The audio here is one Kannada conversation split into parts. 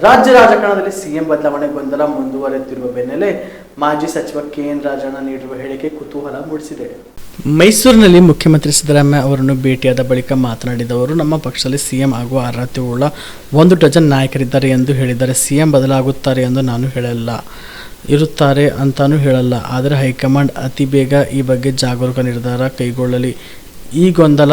ರಾಜ್ಯ ರಾಜಕಾರಣದಲ್ಲಿ ಸಿಎಂ ಬದಲಾವಣೆ ಗೊಂದಲ ಮುಂದುವರೆದಿರುವ ಬೆನ್ನಲ್ಲೇ ಮಾಜಿ ಸಚಿವ KN ರಾಜಣ್ಣ ನೀಡಿರುವ ಹೇಳಿಕೆ ಕುತೂಹಲ ಮೂಡಿಸಿದೆ. ಮೈಸೂರಿನಲ್ಲಿ ಮುಖ್ಯಮಂತ್ರಿ ಸಿದ್ದರಾಮಯ್ಯ ಅವರನ್ನು ಭೇಟಿಯಾದ ಬಳಿಕ ಮಾತನಾಡಿದ ಅವರು, ನಮ್ಮ ಪಕ್ಷದಲ್ಲಿ ಸಿಎಂ ಆಗುವ ಅರ್ಹತೆಯುಳ್ಳ 1 ಡಜನ್ ನಾಯಕರಿದ್ದಾರೆ ಎಂದು ಹೇಳಿದ್ದಾರೆ. ಸಿಎಂ ಬದಲಾಗುತ್ತಾರೆ ಎಂದು ನಾನು ಹೇಳಲ್ಲ, ಇರುತ್ತಾರೆ ಅಂತಾನೂ ಹೇಳಲ್ಲ. ಆದರೆ ಹೈಕಮಾಂಡ್ ಅತಿ ಬೇಗ ಈ ಬಗ್ಗೆ ಜಾಗರೂಕ ನಿರ್ಧಾರ ಕೈಗೊಳ್ಳಲಿ. ಈ ಗೊಂದಲ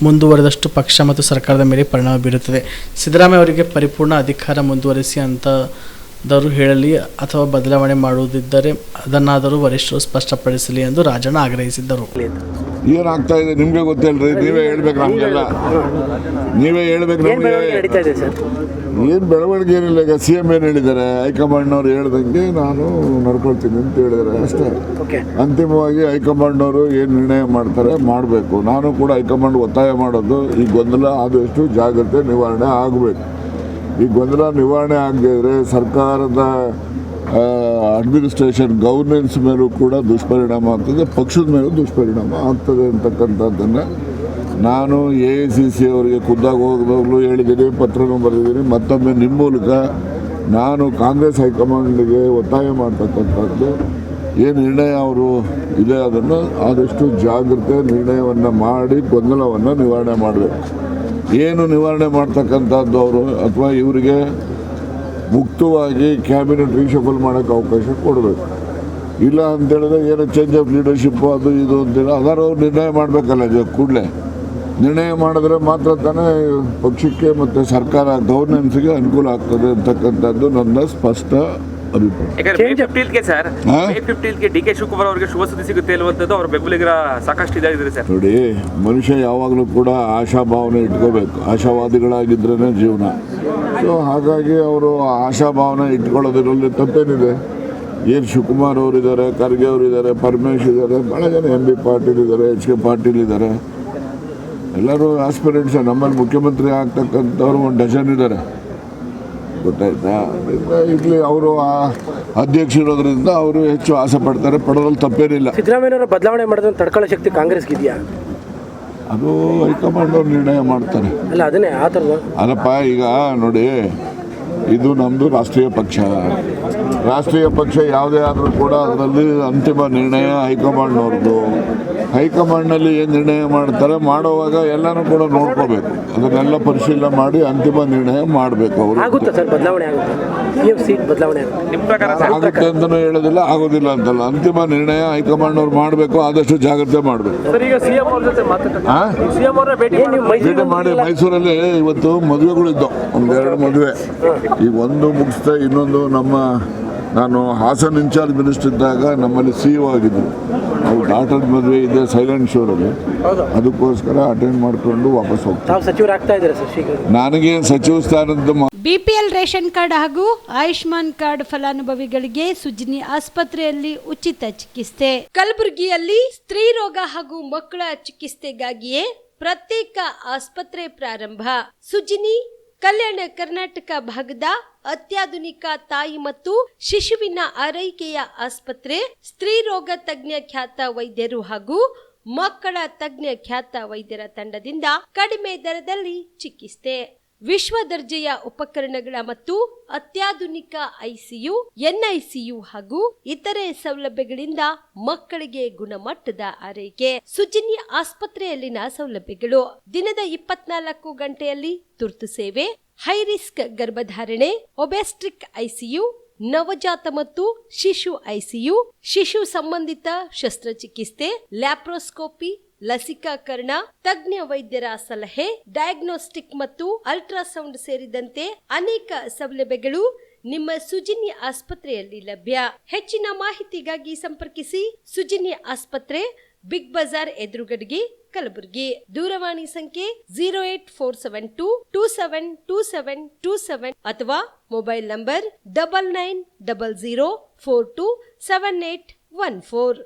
ಮುಂದುವರೆದಷ್ಟು ಪಕ್ಷ ಮತ್ತು ಸರ್ಕಾರದ ಮೇಲೆ ಪರಿಣಾಮ ಬೀರುತ್ತದೆ. ಸಿದ್ದರಾಮಯ್ಯ ಅವರಿಗೆ ಪರಿಪೂರ್ಣ ಅಧಿಕಾರ ಮುಂದುವರಿಸಿ ಅಂತದರೂ ಹೇಳಲಿ ಅಥವಾ ಬದಲಾವಣೆ ಮಾಡುವುದಿದ್ದರೆ ಅದನ್ನಾದರೂ ವರಿಷ್ಠರು ಸ್ಪಷ್ಟಪಡಿಸಲಿ ಎಂದು ರಾಜಣ್ಣ ಆಗ್ರಹಿಸಿದ್ದರು. ಏನಾಗ್ತಾ ಇದೆ ನಿಮಗೆ ಗೊತ್ತಿಲ್ಲರಿ, ನೀವೇ ಹೇಳ್ಬೇಕು. ನಮಗೆಲ್ಲ ನೀವೇ ಹೇಳ್ಬೇಕು. ನಮಗೆ ಏನು ಬೆಳವಣಿಗೆ ಏನಿಲ್ಲ. ಈಗ CM ಏನು ಹೇಳಿದ್ದಾರೆ, ಹೈಕಮಾಂಡ್ನವ್ರು ಹೇಳ್ದಂಗೆ ನಾನು ನಡ್ಕೊಳ್ತೀನಿ ಅಂತ ಹೇಳಿದ್ದಾರೆ ಅಷ್ಟೇ. ಅಂತಿಮವಾಗಿ ಹೈಕಮಾಂಡ್ನವರು ಏನು ನಿರ್ಣಯ ಮಾಡ್ತಾರೆ ಮಾಡಬೇಕು. ನಾನು ಕೂಡ ಹೈಕಮಾಂಡ್ ಒತ್ತಾಯ ಮಾಡೋದು, ಈ ಗೊಂದಲ ಆದಷ್ಟು ಜಾಗ್ರತೆ ನಿವಾರಣೆ ಆಗಬೇಕು. ಈ ಗೊಂದಲ ನಿವಾರಣೆ ಆಗದಿದ್ರೆ ಸರ್ಕಾರದ ಅಡ್ಮಿನಿಸ್ಟ್ರೇಷನ್ ಗವರ್ನೆನ್ಸ್ ಮೇಲೂ ಕೂಡ ದುಷ್ಪರಿಣಾಮ ಆಗ್ತದೆ, ಪಕ್ಷದ ಮೇಲೂ ದುಷ್ಪರಿಣಾಮ ಆಗ್ತದೆ ಅಂತಕ್ಕಂಥದ್ದನ್ನು ನಾನು AICC ಅವರಿಗೆ ಖುದ್ದಾಗಿ ಹೋಗೋವಾಗಲೂ ಹೇಳಿದ್ದೀನಿ, ಪತ್ರನೂ ಬರೆದಿದ್ದೀನಿ. ಮತ್ತೊಮ್ಮೆ ನಿಮ್ಮ ಮೂಲಕ ನಾನು ಕಾಂಗ್ರೆಸ್ ಹೈಕಮಾಂಡ್ಗೆ ಒತ್ತಾಯ ಮಾಡ್ತಕ್ಕಂಥದ್ದು, ಏನು ನಿರ್ಣಯ ಅವರು ಇದೆ ಅದನ್ನು ಆದಷ್ಟು ಜಾಗ್ರತೆ ನಿರ್ಣಯವನ್ನು ಮಾಡಿ ಗೊಂದಲವನ್ನು ನಿವಾರಣೆ ಮಾಡಬೇಕು. ಏನು ನಿವಾರಣೆ ಮಾಡ್ತಕ್ಕಂಥದ್ದು ಅವರು ಅಥವಾ ಇವರಿಗೆ ಮುಕ್ತವಾಗಿ ಕ್ಯಾಬಿನೆಟ್ ರೀಶಫಲ್ ಮಾಡೋಕ್ಕೆ ಅವಕಾಶ ಕೊಡಬೇಕು. ಇಲ್ಲ ಅಂತೇಳಿದ್ರೆ ಏನೋ ಚೇಂಜ್ ಆಫ್ ಲೀಡರ್ಶಿಪ್ಪು ಅದು ಇದು ಅಂತೇಳಿ ಅದಾರು ಅವ್ರು ನಿರ್ಣಯ ಮಾಡಬೇಕಲ್ಲ. ಕೂಡಲೇ ನಿರ್ಣಯ ಮಾಡಿದ್ರೆ ಮಾತ್ರ ತಾನೇ ಪಕ್ಷಕ್ಕೆ ಮತ್ತು ಸರ್ಕಾರ ಗವರ್ನೆನ್ಸ್ಗೆ ಅನುಕೂಲ ಆಗ್ತದೆ ಅಂತಕ್ಕಂಥದ್ದು ನನ್ನ ಸ್ಪಷ್ಟ ಅಭಿಪ್ರಾಯ. ಸರ್ DK ಶಿವಕುಮಾರ್ ಅವರಿಗೆ ಶುಭ ಸುದ್ದಿ ಸಿಗುತ್ತೆ ಅನ್ನುವಂಥದ್ದು ಅವರ ಬೆಂಬಲಿಗರ ಸಾಕಷ್ಟು ಇದ್ದಾರೆ ಸರ್. ನೋಡಿ, ಮನುಷ್ಯ ಯಾವಾಗಲೂ ಕೂಡ ಆಶಾಭಾವನೆ ಇಟ್ಕೋಬೇಕು. ಆಶಾವಾದಿಗಳಾಗಿದ್ರೇ ಜೀವನ. ಸೊ ಹಾಗಾಗಿ ಅವರು ಆಶಾಭಾವನೆ ಇಟ್ಕೊಳ್ಳೋದ್ರಲ್ಲಿ ತಪ್ಪೇನಿದೆ. ಏನು ಶಿವಕುಮಾರ್ ಅವರಿದ್ದಾರೆ, ಖರ್ಗೆ ಅವರಿದ್ದಾರೆ, ಪರಮೇಶ್ ಇದ್ದಾರೆ, ಭಾಳ ಜನ MB ಪಾಟೀಲ್ ಇದ್ದಾರೆ, HK ಪಾಟೀಲ್ ಇದ್ದಾರೆ. ಎಲ್ಲರೂ ಆಸ್ಪಿರೆಂಟ್ಸ್. ನಮ್ಮಲ್ಲಿ ಮುಖ್ಯಮಂತ್ರಿ ಆಗ್ತಕ್ಕಂಥವ್ರು 1 ಡಜನ್ ಇದ್ದಾರೆ, ಗೊತ್ತಾಯ್ತಾ. ಇಲ್ಲಿ ಅವರು ಅಧ್ಯಕ್ಷ ಇರೋದ್ರಿಂದ ಅವರು ಹೆಚ್ಚು ಆಸೆ ಪಡ್ತಾರೆ, ಪಡೋದ್ರಲ್ಲಿ ತಪ್ಪೇನಿಲ್ಲ. ಸಿದ್ದರಾಮಯ್ಯನವರ ಬದಲಾವಣೆ ಮಾಡೋದನ್ನು ತಡ್ಕೊಳ್ಳೋ ಶಕ್ತಿ ಕಾಂಗ್ರೆಸ್ಗೆ ಇದೆಯಾ? ಅದು ಹೈಕಮಾಂಡ್ ಅವ್ರು ನಿರ್ಣಯ ಮಾಡ್ತಾರೆ. ಅಲ್ಲ ಅದನ್ನೇ ಆ ಥರದ ಅಲ್ಲಪ್ಪ. ಈಗ ನೋಡಿ, ಇದು ನಮ್ಮದು ರಾಷ್ಟ್ರೀಯ ಪಕ್ಷ. ರಾಷ್ಟ್ರೀಯ ಪಕ್ಷ ಯಾವುದೇ ಆದರೂ ಕೂಡ ಅದರಲ್ಲಿ ಅಂತಿಮ ನಿರ್ಣಯ ಹೈಕಮಾಂಡ್ನವ್ರದ್ದು. ಹೈಕಮಾಂಡ್ನಲ್ಲಿ ಏನು ನಿರ್ಣಯ ಮಾಡ್ತಾರೆ ಮಾಡುವಾಗ ಎಲ್ಲನೂ ಕೂಡ ನೋಡ್ಕೋಬೇಕು. ಅದನ್ನೆಲ್ಲ ಪರಿಶೀಲನೆ ಮಾಡಿ ಅಂತಿಮ ನಿರ್ಣಯ ಮಾಡಬೇಕು. ಅವರು ಆಗುತ್ತೆ ಅಂತಲೂ ಹೇಳೋದಿಲ್ಲ, ಆಗೋದಿಲ್ಲ ಅಂತಲ್ಲ. ಅಂತಿಮ ನಿರ್ಣಯ ಹೈಕಮಾಂಡ್ನವ್ರು ಮಾಡಬೇಕು, ಆದಷ್ಟು ಜಾಗ್ರತೆ ಮಾಡಬೇಕು. ಭೇಟಿ ಮಾಡಿ ಮೈಸೂರಲ್ಲಿ ಇವತ್ತು ಮದುವೆಗಳಿದ್ದವು, 1-2 ಮದುವೆ. ಈಗ ಒಂದು ಮುಗಿಸ್ತಾ ಇನ್ನೊಂದು ನಾನು ಹಾಸನ್ ಇನ್ಚಾರ್ಜ್ ಮಿನಿಸ್ಟರ್ ಇದ್ದಾಗ ನಮ್ಮಲ್ಲಿ CEO ಆಗಿದ್ದರು. ಅವ್ರು ಡಾಟರ್ ಮದುವೆ ಇದೆ ಸೈಲೆಂಟ್ ಶೋರಲ್ಲಿ. ಅದಕ್ಕೋಸ್ಕರ ಅಟೆಂಡ್ ಮಾಡಿಕೊಂಡು ವಾಪಸ್ ಹೋಗ್ತಾರೆ. ನನಗೆ ಸಚಿವ ಸ್ಥಾನದ BPL ರೇಷನ್ ಕಾರ್ಡ್ ಹಾಗೂ ಆಯುಷ್ಮಾನ್ ಕಾರ್ಡ್ ಫಲಾನುಭವಿಗಳಿಗೆ ಸುಜಿನಿ ಆಸ್ಪತ್ರೆಯಲ್ಲಿ ಉಚಿತ ಚಿಕಿತ್ಸೆ. ಕಲಬುರಗಿಯಲ್ಲಿ ಸ್ತ್ರೀ ರೋಗ ಹಾಗೂ ಮಕ್ಕಳ ಚಿಕಿತ್ಸೆಗಾಗಿಯೇ ಪ್ರತ್ಯೇಕ ಆಸ್ಪತ್ರೆ ಪ್ರಾರಂಭ. ಸುಜಿನಿ ಕಲ್ಯಾಣ ಕರ್ನಾಟಕ ಭಾಗದ ಅತ್ಯಾಧುನಿಕ ತಾಯಿ ಮತ್ತು ಶಿಶುವಿನ ಆರೈಕೆಯ ಆಸ್ಪತ್ರೆ. ಸ್ತ್ರೀ ರೋಗ ತಜ್ಞ ಖ್ಯಾತ ವೈದ್ಯರು ಹಾಗೂ ಮಕ್ಕಳ ತಜ್ಞ ಖ್ಯಾತ ವೈದ್ಯರ ತಂಡದಿಂದ ಕಡಿಮೆ ದರದಲ್ಲಿ ಚಿಕಿತ್ಸೆ. ವಿಶ್ವ ದರ್ಜೆಯ ಉಪಕರಣಗಳ ಮತ್ತು ಅತ್ಯಾಧುನಿಕ ICU, NICU ಹಾಗೂ ಇತರೆ ಸೌಲಭ್ಯಗಳಿಂದ ಮಕ್ಕಳಿಗೆ ಗುಣಮಟ್ಟದ ಆರೈಕೆ. ಸುಜಿನಿ ಆಸ್ಪತ್ರೆಯಲ್ಲಿನ ಸೌಲಭ್ಯಗಳು: ದಿನದ 24 ಗಂಟೆಯಲ್ಲಿ ತುರ್ತು ಸೇವೆ, ಹೈ ರಿಸ್ಕ್ ಗರ್ಭಧಾರಣೆ, ಒಬೆಸ್ಟ್ರಿಕ್ ICU, ನವಜಾತ ಮತ್ತು ಶಿಶು ICU, ಶಿಶು ಸಂಬಂಧಿತ ಶಸ್ತ್ರಚಿಕಿತ್ಸೆ, ಲ್ಯಾಪ್ರೋಸ್ಕೋಪಿ, ಲಸಿಕಾಕರಣ, ತಜ್ಞ ವೈದ್ಯರ ಸಲಹೆ, ಡಯಾಗ್ನೋಸ್ಟಿಕ್ ಮತ್ತು ಅಲ್ಟ್ರಾಸೌಂಡ್ ಸೇರಿದಂತೆ ಅನೇಕ ಸೌಲಭ್ಯಗಳು ನಿಮ್ಮ ಸುಜಿನಿ ಆಸ್ಪತ್ರೆಯಲ್ಲಿ ಲಭ್ಯ. ಹೆಚ್ಚಿನ ಮಾಹಿತಿಗಾಗಿ ಸಂಪರ್ಕಿಸಿ ಸುಜಿನಿ ಆಸ್ಪತ್ರೆ, ಬಿಗ್ ಬಜಾರ್ ಎದುರುಗಡೆಗೆ, ಕಲಬುರಗಿ. ದೂರವಾಣಿ ಸಂಖ್ಯೆ 08472272727 ಅಥವಾ ಮೊಬೈಲ್ ನಂಬರ್ 9900427814.